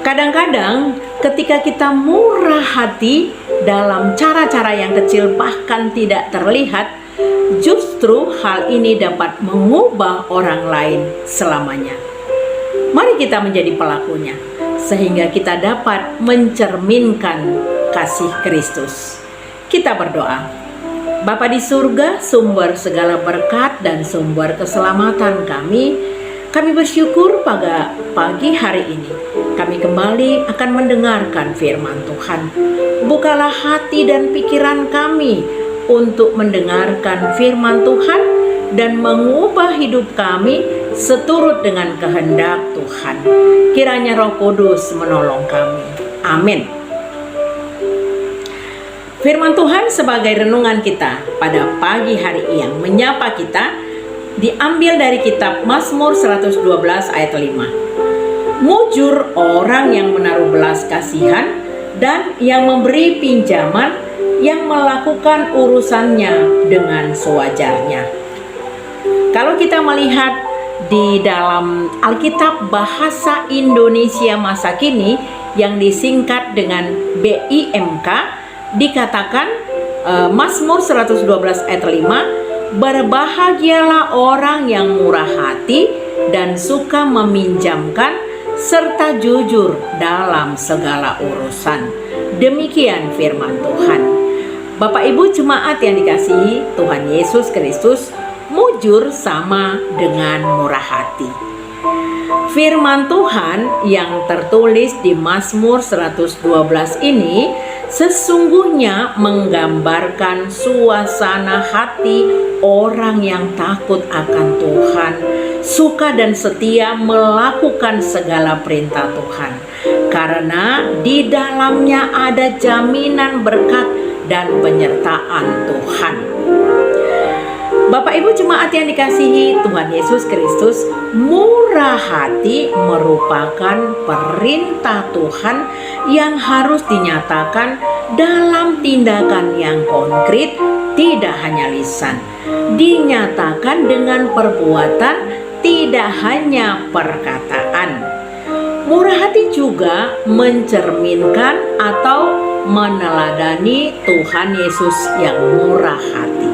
Kadang-kadang ketika kita murah hati dalam cara-cara yang kecil bahkan tidak terlihat, justru hal ini dapat mengubah orang lain selamanya. Mari kita menjadi pelakunya, sehingga kita dapat mencerminkan kasih Kristus. Kita berdoa. Bapa di surga, sumber segala berkat dan sumber keselamatan kami bersyukur pada pagi hari ini kami kembali akan mendengarkan firman Tuhan. Bukalah hati dan pikiran kami untuk mendengarkan firman Tuhan dan mengubah hidup kami seturut dengan kehendak Tuhan. Kiranya Roh Kudus menolong kami. Amin. Firman Tuhan sebagai renungan kita pada pagi hari yang menyapa kita diambil dari kitab Mazmur 112 ayat 5. Mujur orang yang menaruh belas kasihan dan yang memberi pinjaman, yang melakukan urusannya dengan sewajarnya. Kalau kita melihat di dalam Alkitab bahasa Indonesia masa kini yang disingkat dengan BIMK, dikatakan Mazmur 112 ayat 5, berbahagialah orang yang murah hati dan suka meminjamkan serta jujur dalam segala urusan. Demikian firman Tuhan. Bapak Ibu jemaat yang dikasihi Tuhan Yesus Kristus, mujur sama dengan murah hati. Firman Tuhan yang tertulis di Mazmur 112 ini sesungguhnya menggambarkan suasana hati orang yang takut akan Tuhan, suka dan setia melakukan segala perintah Tuhan, karena di dalamnya ada jaminan berkat dan penyertaan Tuhan. Bapak Ibu jemaat yang dikasihi Tuhan Yesus Kristus, murah hati merupakan perintah Tuhan yang harus dinyatakan dalam tindakan yang konkret, tidak hanya lisan. Dinyatakan dengan perbuatan, tidak hanya perkataan. Murah hati juga mencerminkan atau meneladani Tuhan Yesus yang murah hati.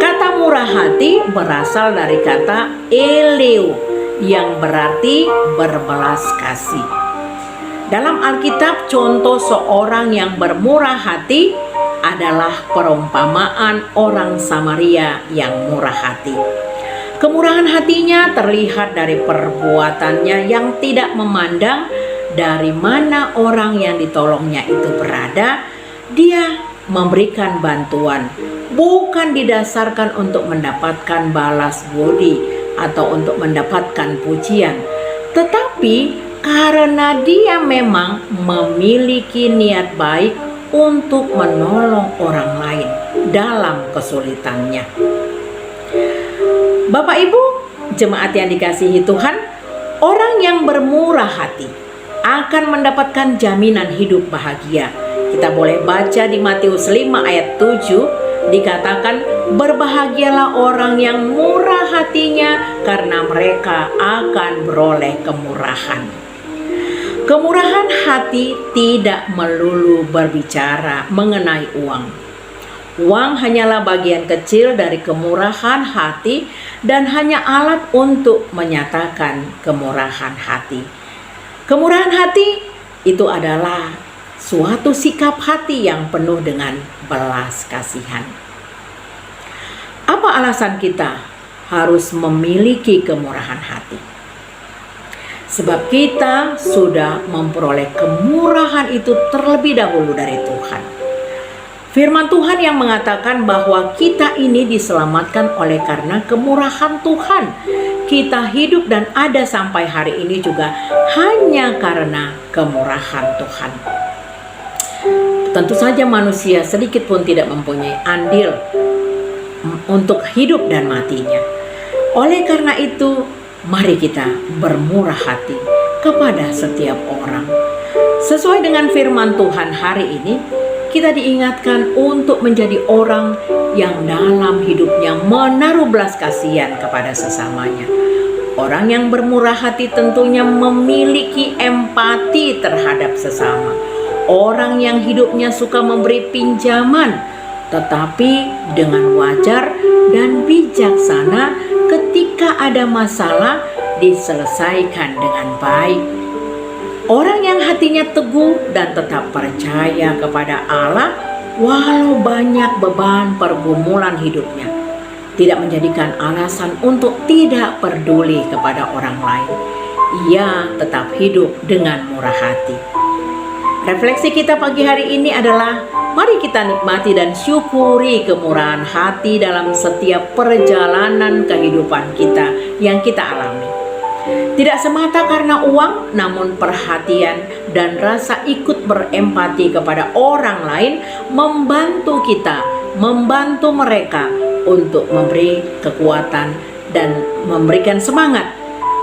Kata murah hati berasal dari kata eleu yang berarti berbelas kasih. Dalam Alkitab, contoh seorang yang bermurah hati adalah perumpamaan orang Samaria yang murah hati. Kemurahan hatinya terlihat dari perbuatannya yang tidak memandang dari mana orang yang ditolongnya itu berada. Dia memberikan bantuan, bukan didasarkan untuk mendapatkan balas budi atau untuk mendapatkan pujian, tetapi karena dia memang memiliki niat baik untuk menolong orang lain dalam kesulitannya. Bapak Ibu jemaat yang dikasihi Tuhan, orang yang bermurah hati akan mendapatkan jaminan hidup bahagia. Kita boleh baca di Matius 5 ayat 7, dikatakan berbahagialah orang yang murah hatinya karena mereka akan beroleh kemurahan. Kemurahan hati tidak melulu berbicara mengenai uang. Uang hanyalah bagian kecil dari kemurahan hati dan hanya alat untuk menyatakan kemurahan hati. Kemurahan hati itu adalah suatu sikap hati yang penuh dengan belas kasihan. Apa alasan kita harus memiliki kemurahan hati? Sebab kita sudah memperoleh kemurahan itu terlebih dahulu dari Tuhan. Firman Tuhan yang mengatakan bahwa kita ini diselamatkan oleh karena kemurahan Tuhan. Kita hidup dan ada sampai hari ini juga hanya karena kemurahan Tuhan. Tentu saja manusia sedikit pun tidak mempunyai andil untuk hidup dan matinya. Oleh karena itu, mari kita bermurah hati kepada setiap orang. Sesuai dengan firman Tuhan hari ini, kita diingatkan untuk menjadi orang yang dalam hidupnya menaruh belas kasihan kepada sesamanya. Orang yang bermurah hati tentunya memiliki empati terhadap sesama. Orang yang hidupnya suka memberi pinjaman, tetapi dengan wajar dan bijaksana ketika ada masalah diselesaikan dengan baik. Orang yang hatinya teguh dan tetap percaya kepada Allah walau banyak beban pergumulan hidupnya, tidak menjadikan alasan untuk tidak peduli kepada orang lain. Ia tetap hidup dengan murah hati. Refleksi kita pagi hari ini adalah mari kita nikmati dan syukuri kemurahan hati dalam setiap perjalanan kehidupan kita yang kita alami. Tidak semata karena uang, namun perhatian dan rasa ikut berempati kepada orang lain membantu kita, membantu mereka untuk memberi kekuatan dan memberikan semangat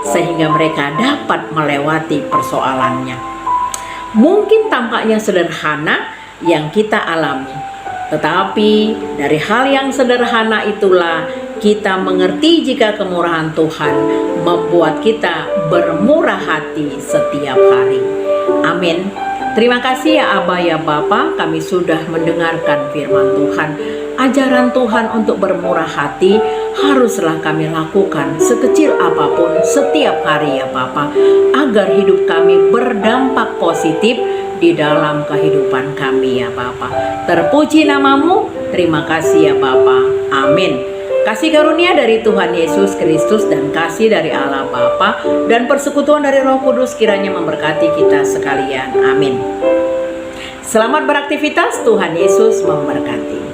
sehingga mereka dapat melewati persoalannya. Mungkin tampaknya sederhana yang kita alami, tetapi dari hal yang sederhana itulah kita mengerti jika kemurahan Tuhan membuat kita bermurah hati setiap hari. Amin. Terima kasih ya Aba ya Bapa, kami sudah mendengarkan firman Tuhan. Ajaran Tuhan untuk bermurah hati haruslah kami lakukan sekecil apapun setiap hari ya Bapa, agar hidup kami berdampak positif di dalam kehidupan kami ya Bapa. Terpuji namamu, terima kasih ya Bapa. Amin. Kasih karunia dari Tuhan Yesus Kristus dan kasih dari Allah Bapa dan persekutuan dari Roh Kudus kiranya memberkati kita sekalian. Amin. Selamat beraktivitas, Tuhan Yesus memberkati.